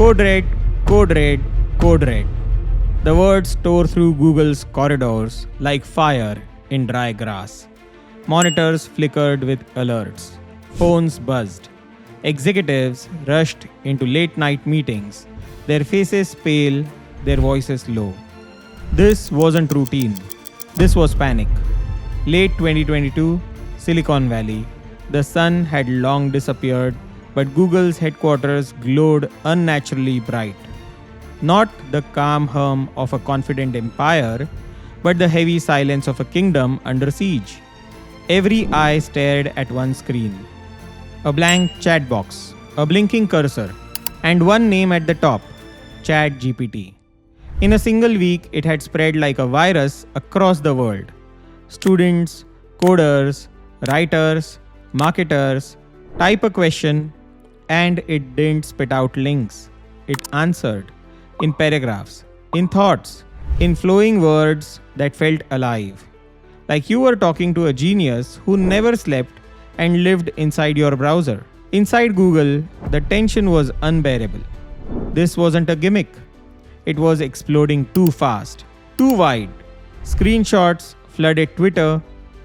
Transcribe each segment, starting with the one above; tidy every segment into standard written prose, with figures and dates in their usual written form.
Code red, code red, code red. The words tore through Google's corridors like fire in dry grass. Monitors flickered with alerts. Phones buzzed. Executives rushed into late night meetings, their faces pale, their voices low. This wasn't routine. This was panic. Late 2022, Silicon Valley. The sun had long disappeared, but Google's headquarters glowed unnaturally bright. Not the calm hum of a confident empire, but the heavy silence of a kingdom under siege. Every eye stared at one screen. A blank chat box, a blinking cursor, and one name at the top, ChatGPT. In a single week, it had spread like a virus across the world. Students, coders, writers, marketers type a question, and it didn't spit out links. It answered in paragraphs, in thoughts, in flowing words that felt alive. Like you were talking to a genius who never slept and lived inside your browser. Inside Google, the tension was unbearable. This wasn't a gimmick. It was exploding too fast, too wide. Screenshots flooded Twitter,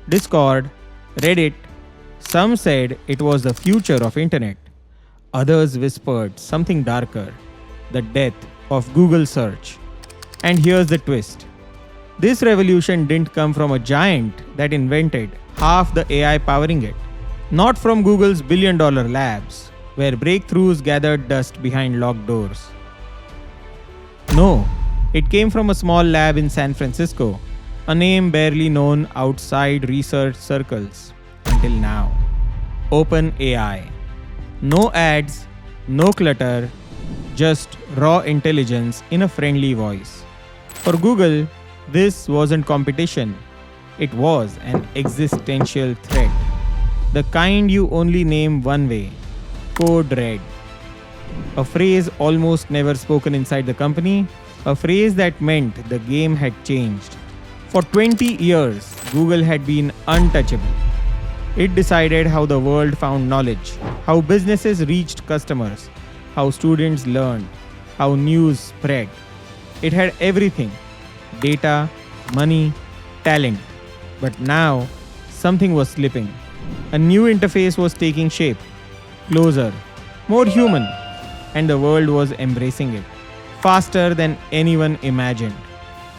Discord, Reddit. Some said it was the future of internet. Others whispered something darker, the death of Google search. And here's the twist. This revolution didn't come from a giant that invented half the AI powering it. Not from Google's billion-dollar labs, where breakthroughs gathered dust behind locked doors. No, it came from a small lab in San Francisco, a name barely known outside research circles until now. OpenAI. No ads, no clutter, just raw intelligence in a friendly voice. For Google, this wasn't competition. It was an existential threat. The kind you only name one way, code red. A phrase almost never spoken inside the company, a phrase that meant the game had changed. For 20 years, Google had been untouchable. It decided how the world found knowledge, how businesses reached customers, how students learned, how news spread. It had everything: data, money, talent. But now, something was slipping. A new interface was taking shape, closer, more human, and the world was embracing it, faster than anyone imagined.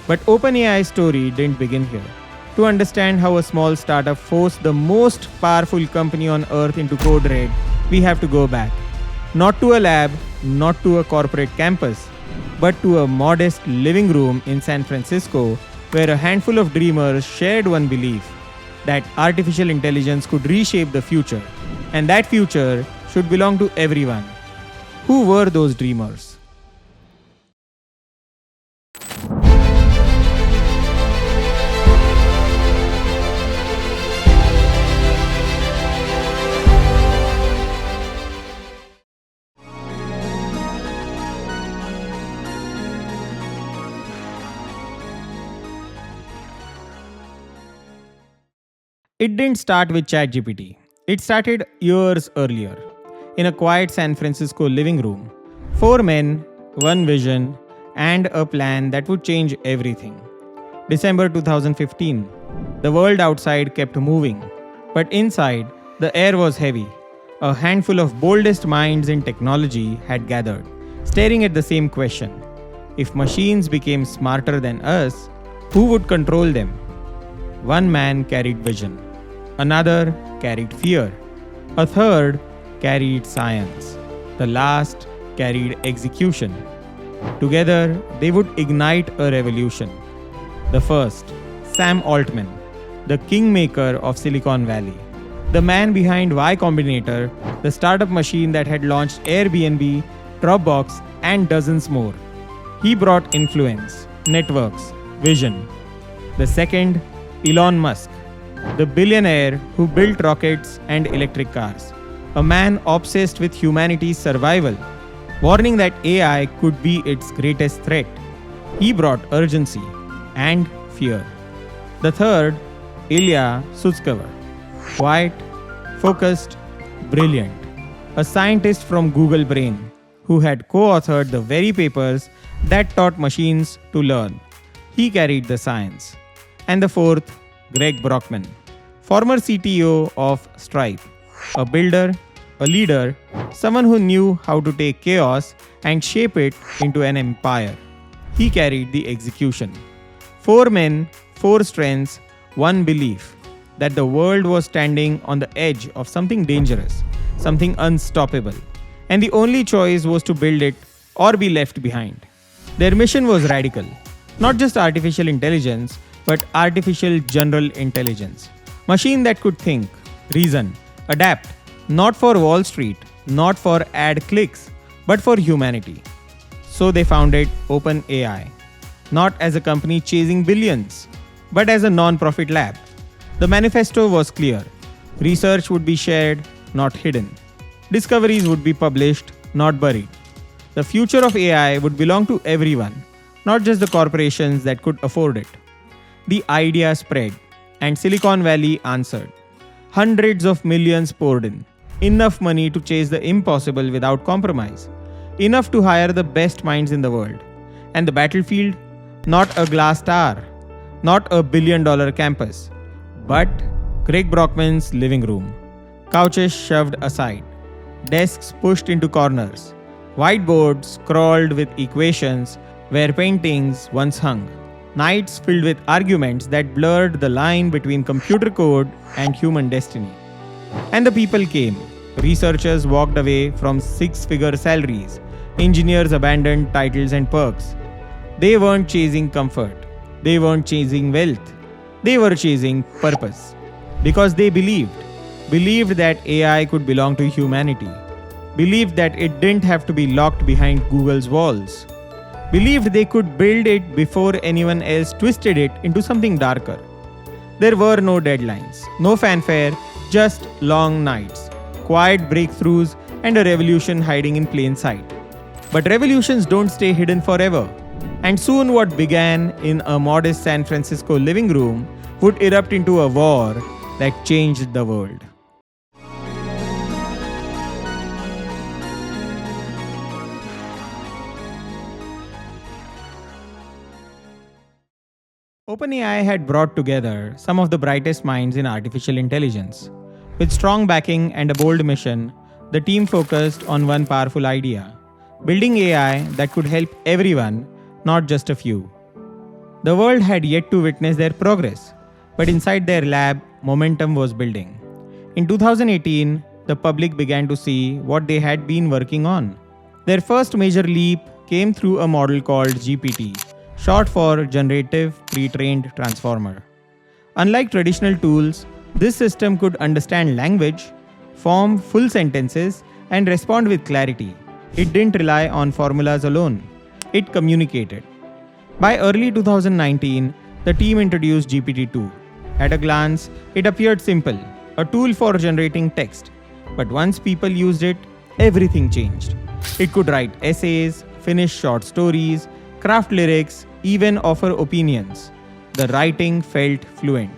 But OpenAI's story didn't begin here. To understand how a small startup forced the most powerful company on earth into code red, we have to go back. Not to a lab, not to a corporate campus, but to a modest living room in San Francisco where a handful of dreamers shared one belief: that artificial intelligence could reshape the future, and that future should belong to everyone. Who were those dreamers? It didn't start with ChatGPT. It started years earlier, in a quiet San Francisco living room. 4 men, one vision, and a plan that would change everything. December 2015. The world outside kept moving, but inside, the air was heavy. A handful of boldest minds in technology had gathered, staring at the same question. If machines became smarter than us, who would control them? One man carried vision. Another carried fear. A third carried science. The last carried execution. Together, they would ignite a revolution. The first, Sam Altman, the kingmaker of Silicon Valley. The man behind Y Combinator, the startup machine that had launched Airbnb, Dropbox, and dozens more. He brought influence, networks, vision. The second, Elon Musk, the billionaire who built rockets and electric cars. A man obsessed with humanity's survival, warning that AI could be its greatest threat. He brought urgency and fear. The third, Ilya Sutskever, quiet, focused, brilliant. A scientist from Google Brain who had co-authored the very papers that taught machines to learn. He carried the science. And the fourth, Greg Brockman, former CTO of Stripe, a builder, a leader, someone who knew how to take chaos and shape it into an empire. He carried the execution. 4 men, 4 strengths, 1 belief that the world was standing on the edge of something dangerous, something unstoppable, and the only choice was to build it or be left behind. Their mission was radical, not just artificial intelligence, but artificial general intelligence. Machine that could think, reason, adapt, not for Wall Street, not for ad clicks, but for humanity. So they founded OpenAI, not as a company chasing billions, but as a non-profit lab. The manifesto was clear. Research would be shared, not hidden. Discoveries would be published, not buried. The future of AI would belong to everyone, not just the corporations that could afford it. The idea spread, and Silicon Valley answered. Hundreds of millions poured in. Enough money to chase the impossible without compromise. Enough to hire the best minds in the world. And the battlefield? Not a glass tower. Not a billion-dollar campus. But Greg Brockman's living room. Couches shoved aside. Desks pushed into corners. Whiteboards scrawled with equations where paintings once hung. Nights filled with arguments that blurred the line between computer code and human destiny. And the people came. Researchers walked away from 6-figure salaries. Engineers abandoned titles and perks. They weren't chasing comfort. They weren't chasing wealth. They were chasing purpose. Because they believed that AI could belong to humanity. Believed that it didn't have to be locked behind Google's walls. Believed they could build it before anyone else twisted it into something darker. There were no deadlines, no fanfare, just long nights, quiet breakthroughs, and a revolution hiding in plain sight. But revolutions don't stay hidden forever. And soon what began in a modest San Francisco living room would erupt into a war that changed the world. OpenAI had brought together some of the brightest minds in artificial intelligence. With strong backing and a bold mission, the team focused on one powerful idea: building AI that could help everyone, not just a few. The world had yet to witness their progress, but inside their lab, momentum was building. In 2018, the public began to see what they had been working on. Their first major leap came through a model called GPT, short for Generative Pre-trained Transformer. Unlike traditional tools, this system could understand language, form full sentences, and respond with clarity. It didn't rely on formulas alone. It communicated. By early 2019, the team introduced GPT-2. At a glance, it appeared simple, a tool for generating text. But once people used it, everything changed. It could write essays, finish short stories, craft lyrics, even offer opinions. The writing felt fluent.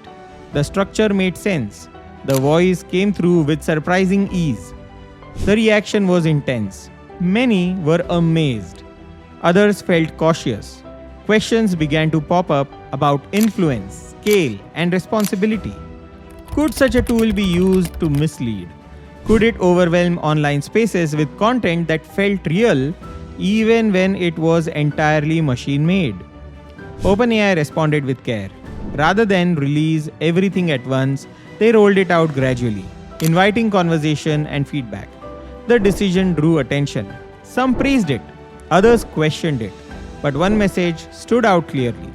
The structure made sense. The voice came through with surprising ease. The reaction was intense. Many were amazed. Others felt cautious. Questions began to pop up about influence, scale, and responsibility. Could such a tool be used to mislead? Could it overwhelm online spaces with content that felt real even when it was entirely machine-made? OpenAI responded with care. Rather than release everything at once, they rolled it out gradually, inviting conversation and feedback. The decision drew attention. Some praised it, others questioned it, but one message stood out clearly.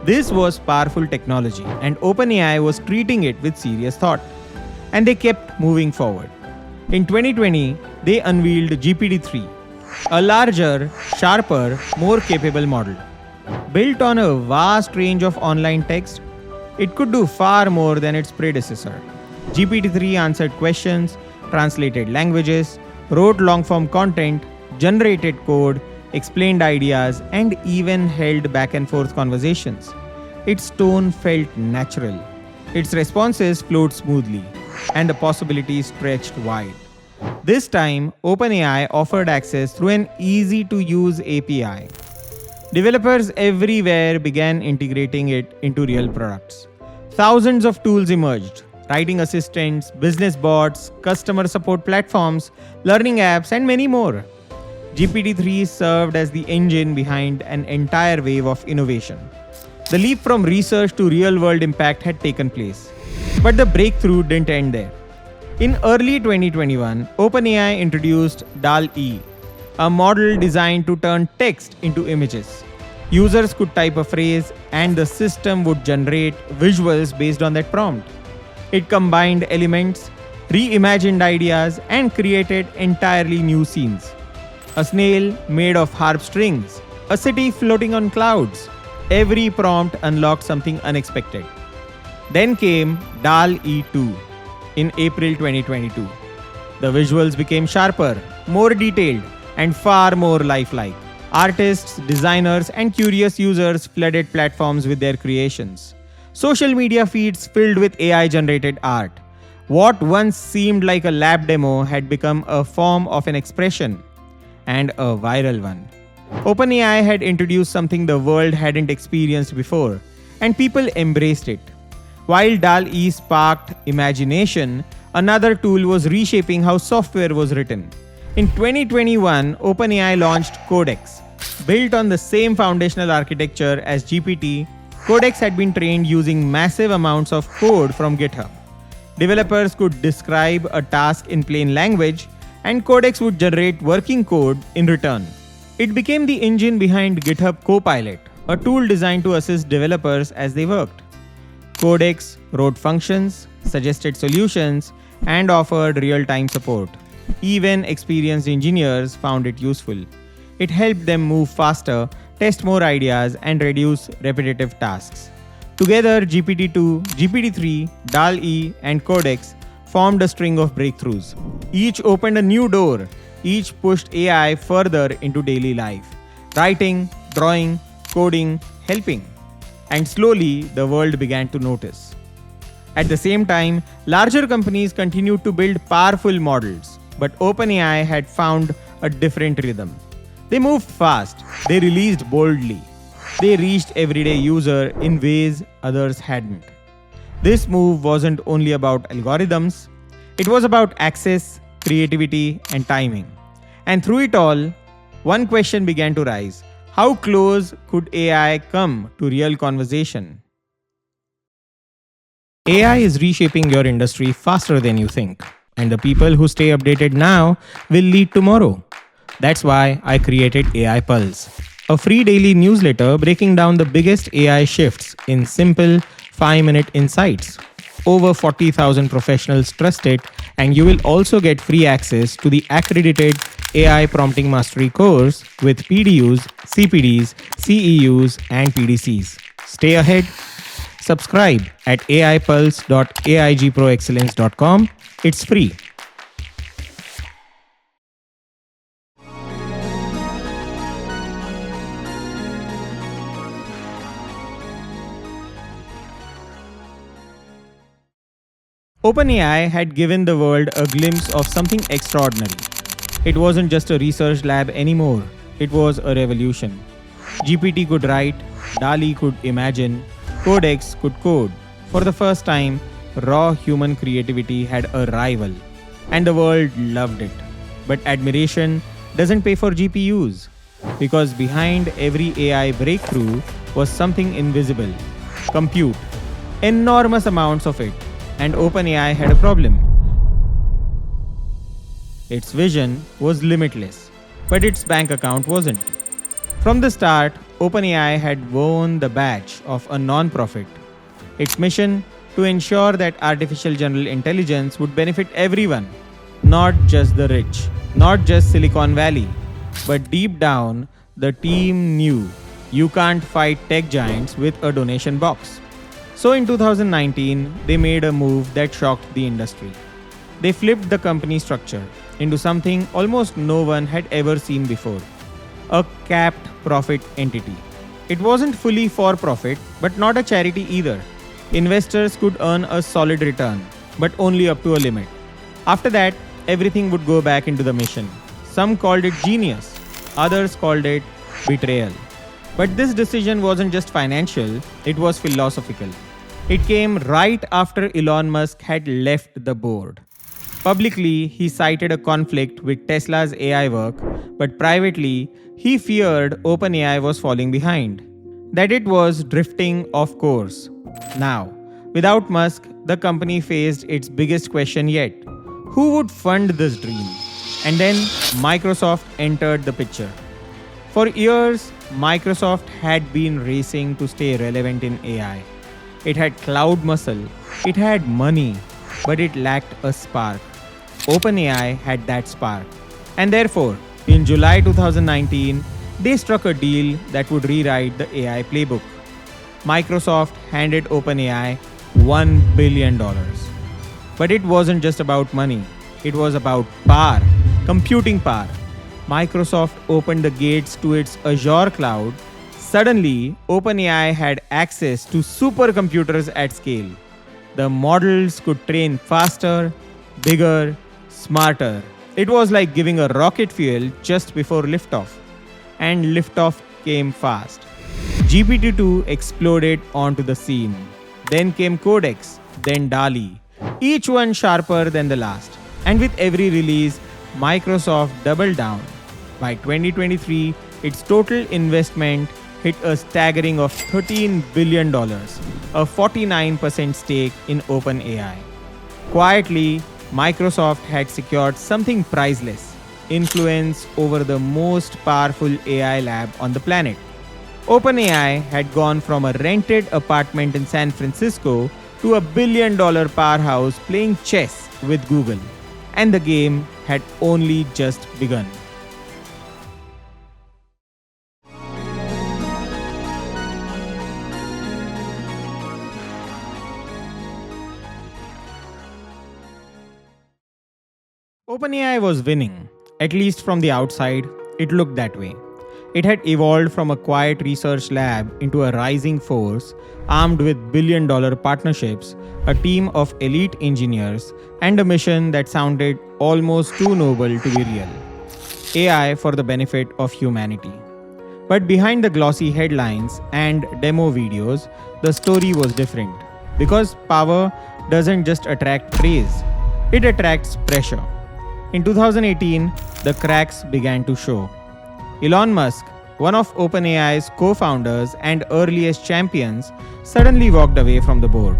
This was powerful technology, and OpenAI was treating it with serious thought. And they kept moving forward. In 2020, they unveiled GPT-3, a larger, sharper, more capable model. Built on a vast range of online text, it could do far more than its predecessor. GPT-3 answered questions, translated languages, wrote long-form content, generated code, explained ideas, and even held back-and-forth conversations. Its tone felt natural. Its responses flowed smoothly, and the possibilities stretched wide. This time, OpenAI offered access through an easy-to-use API. Developers everywhere began integrating it into real products. Thousands of tools emerged: writing assistants, business bots, customer support platforms, learning apps, and many more. GPT-3 served as the engine behind an entire wave of innovation. The leap from research to real-world impact had taken place. But the breakthrough didn't end there. In early 2021, OpenAI introduced DALL-E, a model designed to turn text into images. Users could type a phrase and the system would generate visuals based on that prompt. It combined elements, reimagined ideas, and created entirely new scenes. A snail made of harp strings, a city floating on clouds. Every prompt unlocked something unexpected. Then came DALL-E 2 in April 2022. The visuals became sharper, more detailed, and far more lifelike. Artists, designers, and curious users flooded platforms with their creations. Social media feeds filled with AI-generated art. What once seemed like a lab demo had become a form of an expression, and a viral one. OpenAI had introduced something the world hadn't experienced before, and people embraced it. While DALL-E sparked imagination, another tool was reshaping how software was written. In 2021, OpenAI launched Codex. Built on the same foundational architecture as GPT, Codex had been trained using massive amounts of code from GitHub. Developers could describe a task in plain language, and Codex would generate working code in return. It became the engine behind GitHub Copilot, a tool designed to assist developers as they worked. Codex wrote functions, suggested solutions, and offered real-time support. Even experienced engineers found it useful. It helped them move faster, test more ideas, and reduce repetitive tasks. Together, GPT-2, GPT-3, DALL-E, and Codex formed a string of breakthroughs. Each opened a new door. Each pushed AI further into daily life. Writing, drawing, coding, helping. And slowly, the world began to notice. At the same time, larger companies continued to build powerful models, but OpenAI had found a different rhythm. They moved fast, they released boldly, they reached everyday user in ways others hadn't. This move wasn't only about algorithms, it was about access, creativity, and timing. And through it all, one question began to rise. How close could AI come to real conversation? AI is reshaping your industry faster than you think, and the people who stay updated now will lead tomorrow. That's why I created AI Pulse, a free daily newsletter breaking down the biggest AI shifts in simple 5-minute insights. Over 40,000 professionals trust it, and you will also get free access to the accredited AI Prompting Mastery course with PDUs, CPDs, CEUs, and PDCs. Stay ahead. Subscribe at aipulse.aigproexcellence.com. It's free. OpenAI had given the world a glimpse of something extraordinary. It wasn't just a research lab anymore, it was a revolution. GPT could write, DALL-E could imagine, Codex could code. For the first time, raw human creativity had a rival, and the world loved it. But admiration doesn't pay for GPUs, because behind every AI breakthrough was something invisible: compute. Enormous amounts of it. And OpenAI had a problem. Its vision was limitless, but its bank account wasn't. From the start, OpenAI had worn the badge of a non-profit. Its mission: to ensure that artificial general intelligence would benefit everyone, not just the rich, not just Silicon Valley. But deep down, the team knew you can't fight tech giants with a donation box. So in 2019, they made a move that shocked the industry. They flipped the company structure into something almost no one had ever seen before: a capped profit entity. It wasn't fully for profit, but not a charity either. Investors could earn a solid return, but only up to a limit. After that, everything would go back into the mission. Some called it genius, others called it betrayal. But this decision wasn't just financial, it was philosophical. It came right after Elon Musk had left the board. Publicly, he cited a conflict with Tesla's AI work, but privately, he feared OpenAI was falling behind, that it was drifting off course. Now, without Musk, the company faced its biggest question yet: who would fund this dream? And then Microsoft entered the picture. For years, Microsoft had been racing to stay relevant in AI. It had cloud muscle, it had money, but it lacked a spark. OpenAI had that spark. And therefore, in July 2019, they struck a deal that would rewrite the AI playbook. Microsoft handed OpenAI $1 billion. But it wasn't just about money, it was about power, computing power. Microsoft opened the gates to its Azure cloud. Suddenly, OpenAI had access to supercomputers at scale. The models could train faster, bigger, smarter. It was like giving a rocket fuel just before liftoff. And liftoff came fast. GPT-2 exploded onto the scene. Then came Codex, then DALL-E, each one sharper than the last. And with every release, Microsoft doubled down. By 2023, its total investment hit a staggering of $13 billion, a 49% stake in OpenAI. Quietly, Microsoft had secured something priceless: influence over the most powerful AI lab on the planet. OpenAI had gone from a rented apartment in San Francisco to a billion-dollar powerhouse playing chess with Google. And the game had only just begun. OpenAI was winning. At least from the outside, it looked that way. It had evolved from a quiet research lab into a rising force armed with billion-dollar partnerships, a team of elite engineers, and a mission that sounded almost too noble to be real: AI for the benefit of humanity. But behind the glossy headlines and demo videos, the story was different. Because power doesn't just attract praise, it attracts pressure. In 2018, the cracks began to show. Elon Musk, one of OpenAI's co-founders and earliest champions, suddenly walked away from the board.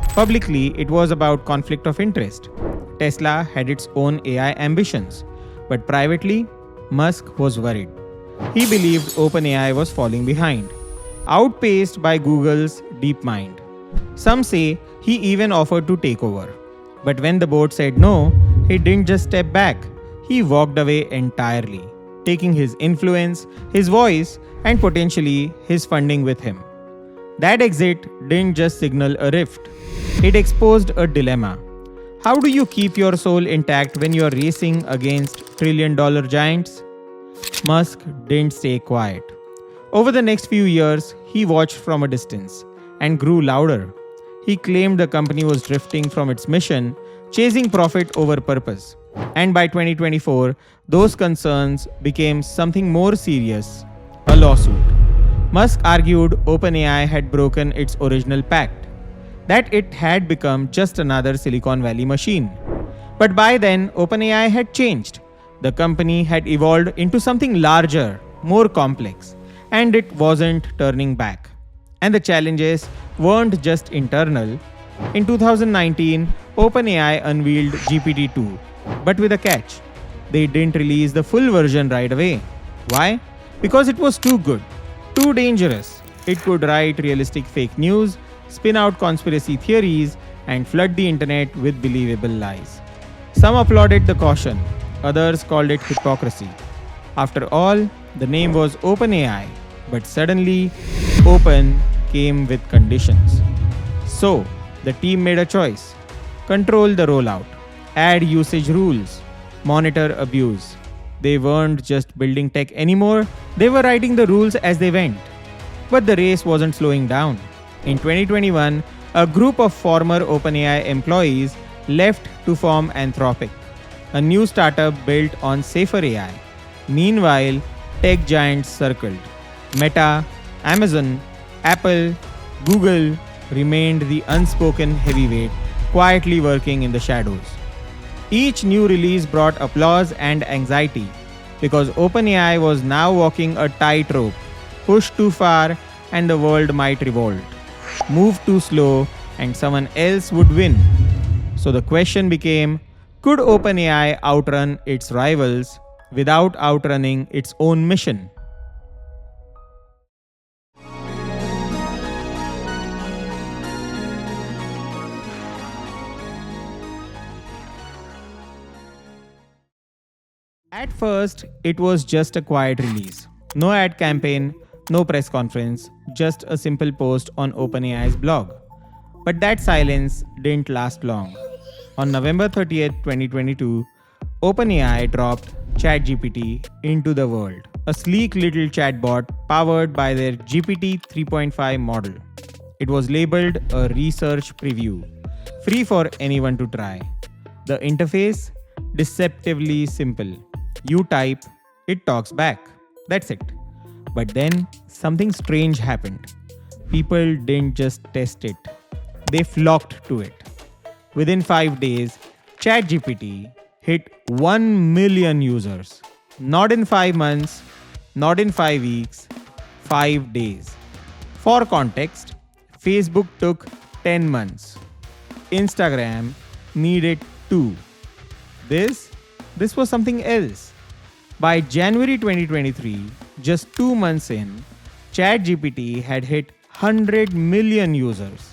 Publicly, it was about conflict of interest. Tesla had its own AI ambitions. But privately, Musk was worried. He believed OpenAI was falling behind, outpaced by Google's DeepMind. Some say he even offered to take over. But when the board said no, he didn't just step back, he walked away entirely, taking his influence, his voice, and potentially his funding with him. That exit didn't just signal a rift, it exposed a dilemma. How do you keep your soul intact when you are racing against trillion-dollar giants? Musk didn't stay quiet. Over the next few years, he watched from a distance and grew louder. He claimed the company was drifting from its mission, chasing profit over purpose. And by 2024, those concerns became something more serious: a lawsuit. Musk argued OpenAI had broken its original pact, that it had become just another Silicon Valley machine. But by then, OpenAI had changed. The company had evolved into something larger, more complex, and it wasn't turning back. And the challenges weren't just internal. In 2019, OpenAI unveiled GPT-2, but with a catch. They didn't release the full version right away. Why? Because it was too good, too dangerous. It could write realistic fake news, spin out conspiracy theories, and flood the internet with believable lies. Some applauded the caution, others called it hypocrisy. After all, the name was OpenAI, but suddenly, open came with conditions. So, the team made a choice: control the rollout, add usage rules, monitor abuse. They weren't just building tech anymore, they were writing the rules as they went. But the race wasn't slowing down. In 2021, a group of former OpenAI employees left to form Anthropic. a new startup built on safer AI. Meanwhile, tech giants circled. Meta, Amazon, Apple, Google remained the unspoken heavyweight, quietly working in the shadows. Each new release brought applause and anxiety because OpenAI was now walking a tightrope. Push too far and the world might revolt. Move too slow and someone else would win. So the question became, could OpenAI outrun its rivals without outrunning its own mission? At first, it was just a quiet release. No ad campaign, no press conference, just a simple post on OpenAI's blog. But that silence didn't last long. On November 30th, 2022, OpenAI dropped ChatGPT into the world, a sleek little chatbot powered by their GPT 3.5 model. It was labeled a research preview, free for anyone to try. The interface? Deceptively simple. You type, it talks back. That's it. But then something strange happened. People didn't just test it, they flocked to it. Within 5 days, ChatGPT hit 1 million users. Not in 5 months, not in 5 weeks, 5 days. For context, Facebook took 10 months. Instagram needed 2. This was something else. By January 2023, just 2 months in, ChatGPT had hit 100 million users,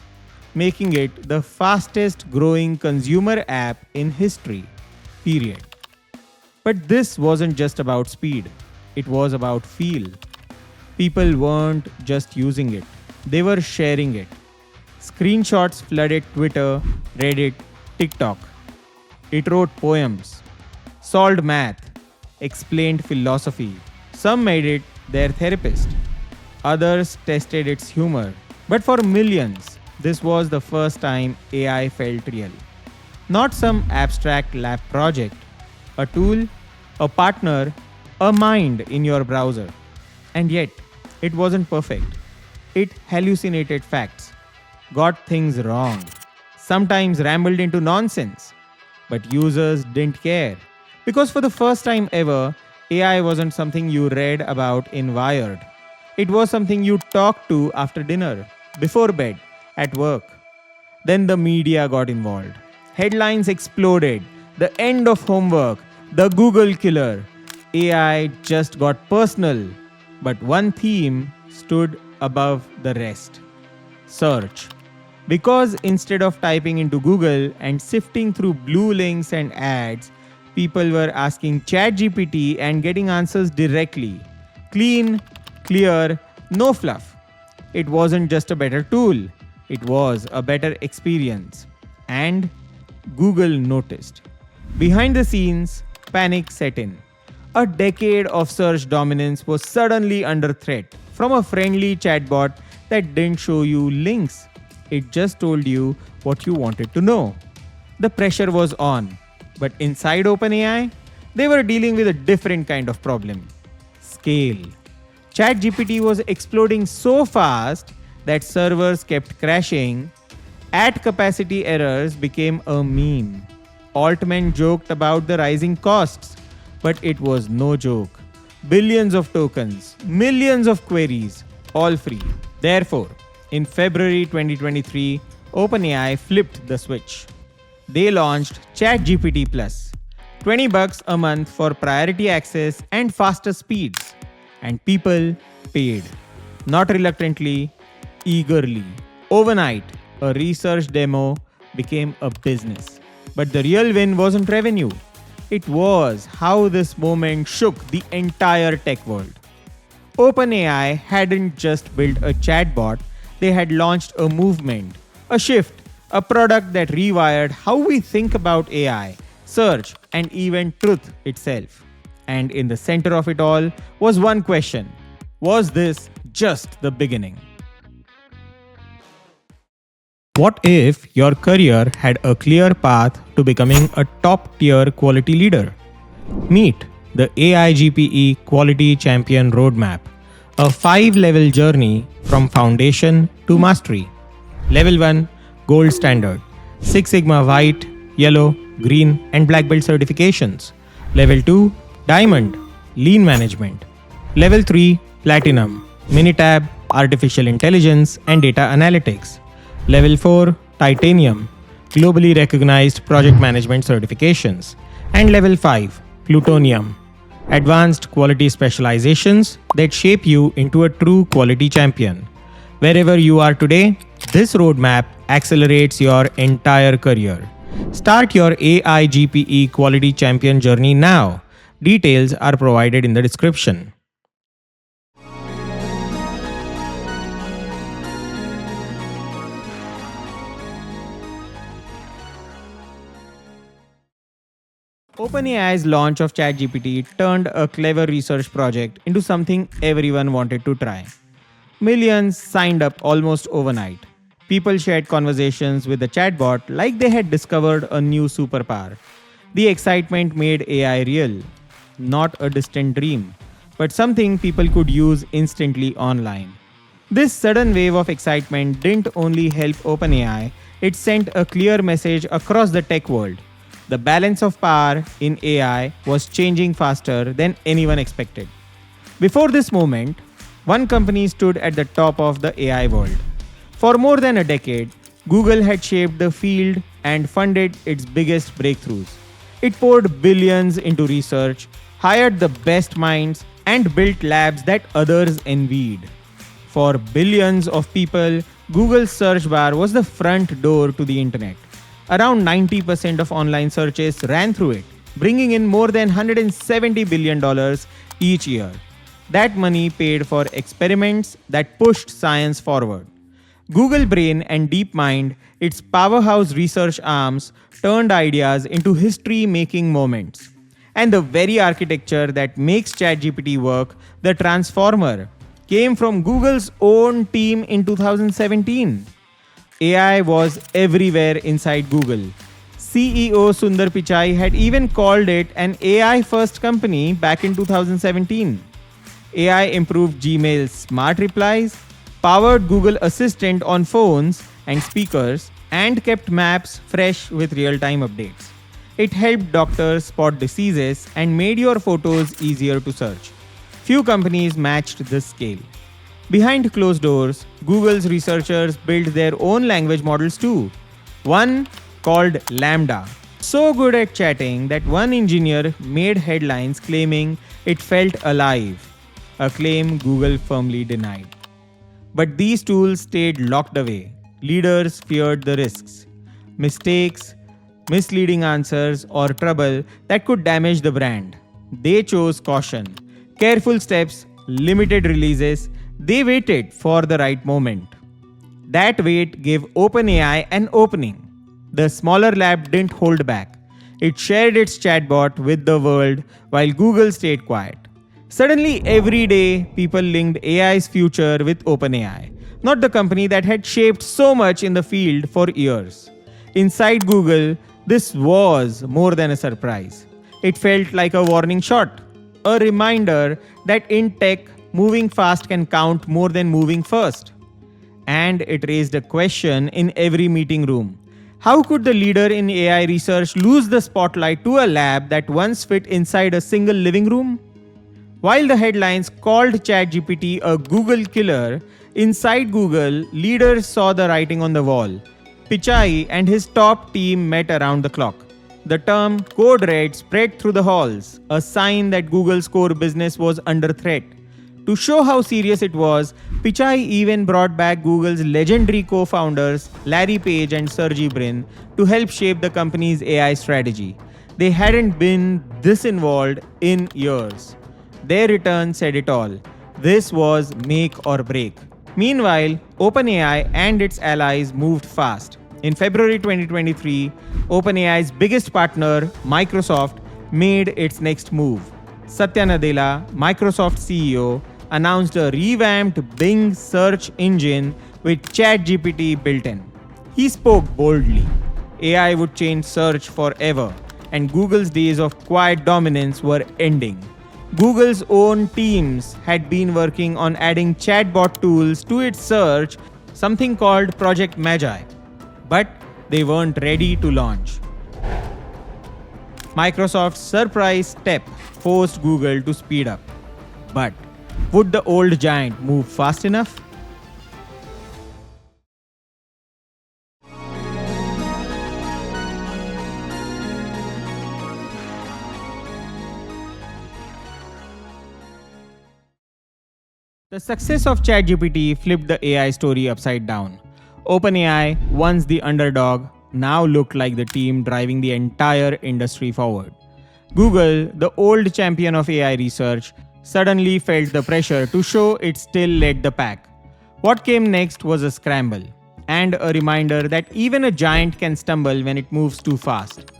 making it the fastest growing consumer app in history. Period. But this wasn't just about speed, it was about feel. People weren't just using it, they were sharing it. Screenshots flooded Twitter, Reddit, TikTok. It wrote poems, solved math, explained philosophy. Some made it their therapist. Others tested its humor. But for millions, this was the first time AI felt real. Not some abstract lab project. A tool, a partner, a mind in your browser. And yet, it wasn't perfect. It hallucinated facts, got things wrong, sometimes rambled into nonsense. But users didn't care. Because for the first time ever, AI wasn't something you read about in Wired. It was something you talked to after dinner, before bed, at work. Then the media got involved. Headlines exploded. The end of homework. The Google killer. AI just got personal. But one theme stood above the rest. Search. Because instead of typing into Google and sifting through blue links and ads, people were asking ChatGPT and getting answers directly. Clean, clear, no fluff. It wasn't just a better tool, it was a better experience. And Google noticed. Behind the scenes, panic set in. A decade of search dominance was suddenly under threat from a friendly chatbot that didn't show you links. It just told you what you wanted to know. The pressure was on. But inside OpenAI, they were dealing with a different kind of problem. Scale. ChatGPT was exploding so fast that servers kept crashing. At capacity errors became a meme. Altman joked about the rising costs, but it was no joke. Billions of tokens, millions of queries, all free. Therefore, in February 2023, OpenAI flipped the switch. They launched ChatGPT Plus, $20 a month for priority access and faster speeds. And people paid. Not reluctantly, eagerly. Overnight, a research demo became a business. But the real win wasn't revenue. It was how this moment shook the entire tech world. OpenAI hadn't just built a chatbot, they had launched a movement, a shift, a product that rewired how we think about AI, search, and even truth itself. And in the center of it all was one question: was this just the beginning? What if your career had a clear path to becoming a top tier quality leader? Meet the AI GPE Quality Champion Roadmap, a 5-level journey from foundation to mastery. Level 1 Gold Standard, Six Sigma White, Yellow, Green, and Black Belt certifications. Level 2 Diamond, Lean Management. Level 3 Platinum, Minitab, Artificial Intelligence and Data Analytics. Level 4 Titanium, globally recognized project management certifications. And Level 5 Plutonium, advanced quality specializations that shape you into a true quality champion. Wherever you are today, this roadmap accelerates your entire career. Start your AI GPE Quality Champion journey now. Details are provided in the description. OpenAI's launch of ChatGPT turned a clever research project into something everyone wanted to try. Millions signed up almost overnight. People shared conversations with the chatbot like they had discovered a new superpower. The excitement made AI real, not a distant dream, but something people could use instantly online. This sudden wave of excitement didn't only help OpenAI, it sent a clear message across the tech world. The balance of power in AI was changing faster than anyone expected. Before this moment, one company stood at the top of the AI world. For more than a decade, Google had shaped the field and funded its biggest breakthroughs. It poured billions into research, hired the best minds, and built labs that others envied. For billions of people, Google's search bar was the front door to the internet. Around 90% of online searches ran through it, bringing in more than $170 billion each year. That money paid for experiments that pushed science forward. Google Brain and DeepMind, its powerhouse research arms, turned ideas into history-making moments. And the very architecture that makes ChatGPT work, the transformer, came from Google's own team in 2017. AI was everywhere inside Google. CEO Sundar Pichai had even called it an AI-first company back in 2017. AI improved Gmail's smart replies, powered Google Assistant on phones and speakers, and kept maps fresh with real-time updates. It helped doctors spot diseases and made your photos easier to search. Few companies matched this scale. Behind closed doors, Google's researchers built their own language models too. One called LaMDA. So good at chatting that one engineer made headlines claiming it felt alive, a claim Google firmly denied. But these tools stayed locked away. Leaders feared the risks. Mistakes, misleading answers, or trouble that could damage the brand. They chose caution, careful steps, limited releases. They waited for the right moment. That wait gave OpenAI an opening. The smaller lab didn't hold back. It shared its chatbot with the world while Google stayed quiet. Suddenly, every day, people linked AI's future with OpenAI, not the company that had shaped so much in the field for years. Inside Google, this was more than a surprise. It felt like a warning shot, a reminder that in tech, moving fast can count more than moving first. And it raised a question in every meeting room. How could the leader in AI research lose the spotlight to a lab that once fit inside a single living room? While the headlines called ChatGPT a Google killer, inside Google, leaders saw the writing on the wall. Pichai and his top team met around the clock. The term code red spread through the halls, a sign that Google's core business was under threat. To show how serious it was, Pichai even brought back Google's legendary co-founders Larry Page and Sergey Brin to help shape the company's AI strategy. They hadn't been this involved in years. Their return said it all. This was make or break. Meanwhile, OpenAI and its allies moved fast. In February 2023, OpenAI's biggest partner, Microsoft, made its next move. Satya Nadella, Microsoft CEO, announced a revamped Bing search engine with ChatGPT built in. He spoke boldly. AI would change search forever, and Google's days of quiet dominance were ending. Google's own teams had been working on adding chatbot tools to its search, something called Project Magi, but they weren't ready to launch. Microsoft's surprise step forced Google to speed up. But would the old giant move fast enough? The success of ChatGPT flipped the AI story upside down. OpenAI, once the underdog, now looked like the team driving the entire industry forward. Google, the old champion of AI research, suddenly felt the pressure to show it still led the pack. What came next was a scramble, and a reminder that even a giant can stumble when it moves too fast.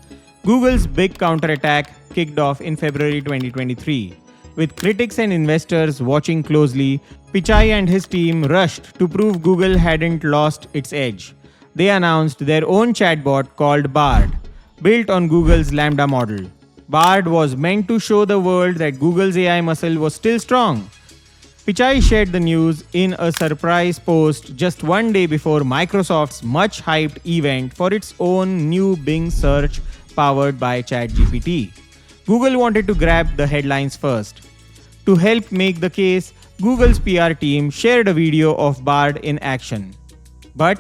Google's big counterattack kicked off in February 2023. With critics and investors watching closely, Pichai and his team rushed to prove Google hadn't lost its edge. They announced their own chatbot called Bard, built on Google's LaMDA model. Bard was meant to show the world that Google's AI muscle was still strong. Pichai shared the news in a surprise post just one day before Microsoft's much-hyped event for its own new Bing search powered by ChatGPT. Google wanted to grab the headlines first. To help make the case, Google's PR team shared a video of Bard in action. But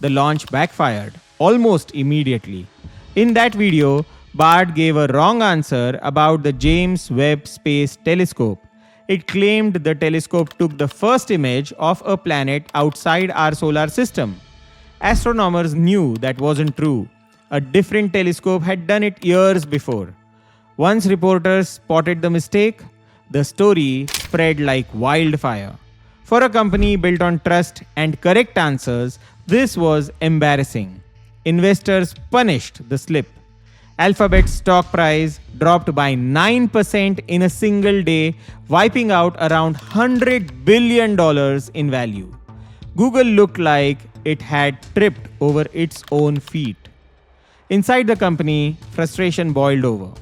the launch backfired almost immediately. In that video, Bard gave a wrong answer about the James Webb Space Telescope. It claimed the telescope took the first image of a planet outside our solar system. Astronomers knew that wasn't true. A different telescope had done it years before. Once reporters spotted the mistake, the story spread like wildfire. For a company built on trust and correct answers, this was embarrassing. Investors punished the slip. Alphabet's stock price dropped by 9% in a single day, wiping out around $100 billion in value. Google looked like it had tripped over its own feet. Inside the company, frustration boiled over.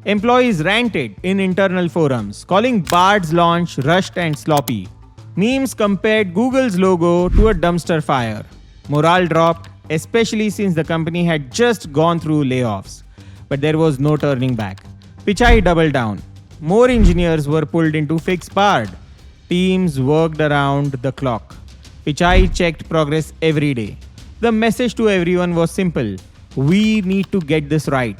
Employees ranted in internal forums, calling Bard's launch rushed and sloppy. Memes compared Google's logo to a dumpster fire. Morale dropped, especially since the company had just gone through layoffs. But there was no turning back. Pichai doubled down. More engineers were pulled in to fix Bard. Teams worked around the clock. Pichai checked progress every day. The message to everyone was simple: we need to get this right.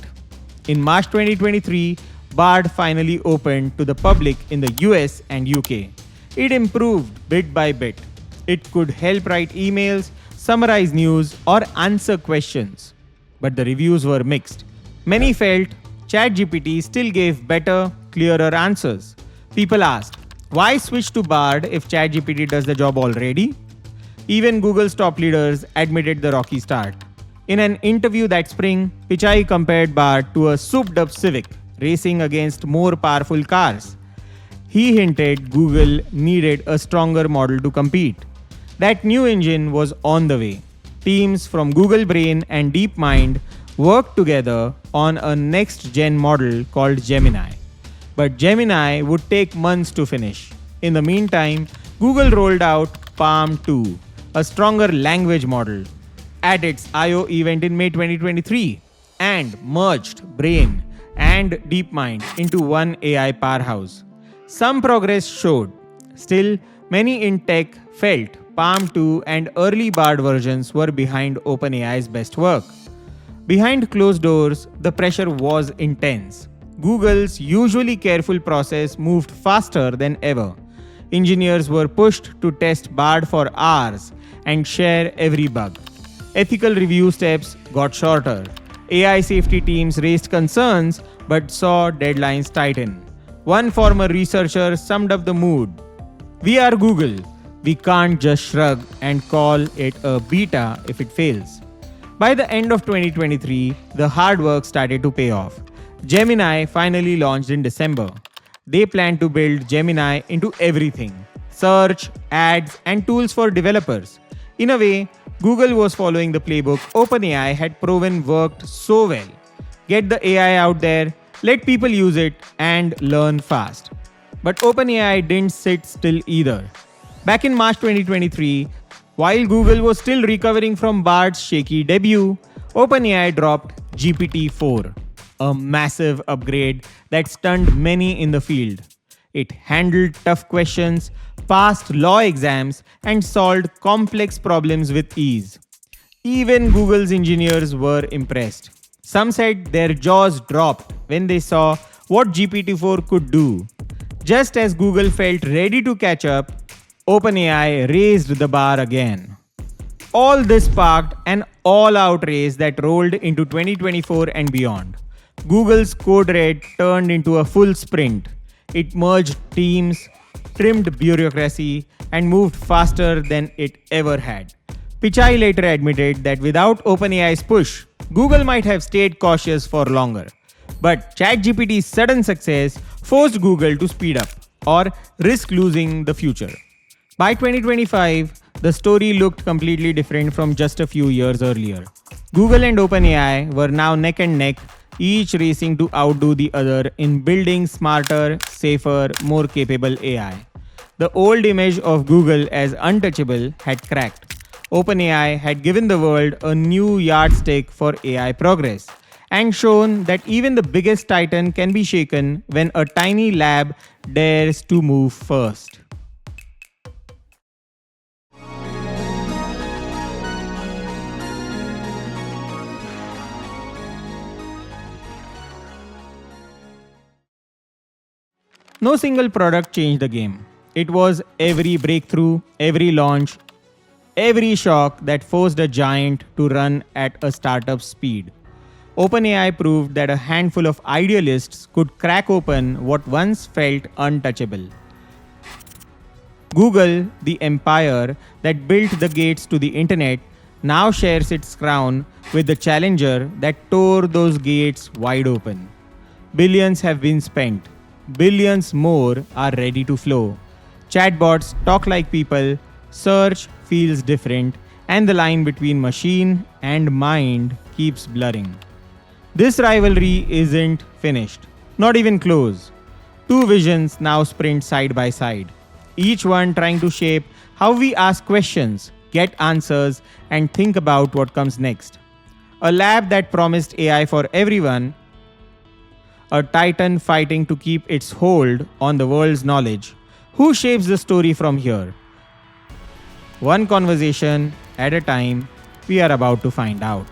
In March 2023, Bard finally opened to the public in the US and UK. It improved bit by bit. It could help write emails, summarize news, or answer questions. But the reviews were mixed. Many felt ChatGPT still gave better, clearer answers. People asked, why switch to Bard if ChatGPT does the job already? Even Google's top leaders admitted the rocky start. In an interview that spring, Pichai compared Bard to a souped-up Civic racing against more powerful cars. He hinted Google needed a stronger model to compete. That new engine was on the way. Teams from Google Brain and DeepMind worked together on a next-gen model called Gemini. But Gemini would take months to finish. In the meantime, Google rolled out Palm 2, a stronger language model, at its I/O event in May 2023, and merged Brain and DeepMind into one AI powerhouse. Some progress showed. Still, many in tech felt Palm 2 and early Bard versions were behind OpenAI's best work. Behind closed doors, the pressure was intense. Google's usually careful process moved faster than ever. Engineers were pushed to test Bard for hours and share every bug. Ethical review steps got shorter. AI safety teams raised concerns but saw deadlines tighten. One former researcher summed up the mood. We are Google. We can't just shrug and call it a beta if it fails. By the end of 2023, the hard work started to pay off. Gemini finally launched in December. They plan to build Gemini into everything: search, ads, and tools for developers. In a way, Google was following the playbook OpenAI had proven worked so well. Get the AI out there, let people use it, and learn fast. But OpenAI didn't sit still either. Back in March 2023, while Google was still recovering from Bard's shaky debut, OpenAI dropped GPT-4, a massive upgrade that stunned many in the field. It handled tough questions, passed law exams, and solved complex problems with ease. Even Google's engineers were impressed. Some said their jaws dropped when they saw what GPT-4 could do. Just as Google felt ready to catch up, OpenAI raised the bar again. All this sparked an all-out race that rolled into 2024 and beyond. Google's code red turned into a full sprint. It merged teams, trimmed bureaucracy, and moved faster than it ever had. Pichai later admitted that without OpenAI's push, Google might have stayed cautious for longer. But ChatGPT's sudden success forced Google to speed up or risk losing the future. By 2025, the story looked completely different from just a few years earlier. Google and OpenAI were now neck and neck, each racing to outdo the other in building smarter, safer, more capable AI. The old image of Google as untouchable had cracked. OpenAI had given the world a new yardstick for AI progress and shown that even the biggest titan can be shaken when a tiny lab dares to move first. No single product changed the game. It was every breakthrough, every launch, every shock that forced a giant to run at a startup speed. OpenAI proved that a handful of idealists could crack open what once felt untouchable. Google, the empire that built the gates to the internet, now shares its crown with the challenger that tore those gates wide open. Billions have been spent. Billions more are ready to flow. Chatbots talk like people, search feels different, and the line between machine and mind keeps blurring. This rivalry isn't finished, not even close. Two visions now sprint side by side, each one trying to shape how we ask questions, get answers, and think about what comes next. A lab that promised AI for everyone, a titan fighting to keep its hold on the world's knowledge. Who shapes the story from here? One conversation at a time, we are about to find out.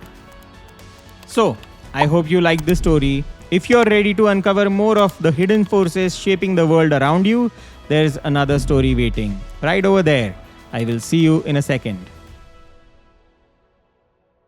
So, I hope you liked this story. If you're ready to uncover more of the hidden forces shaping the world around you, there's another story waiting right over there. I will see you in a second.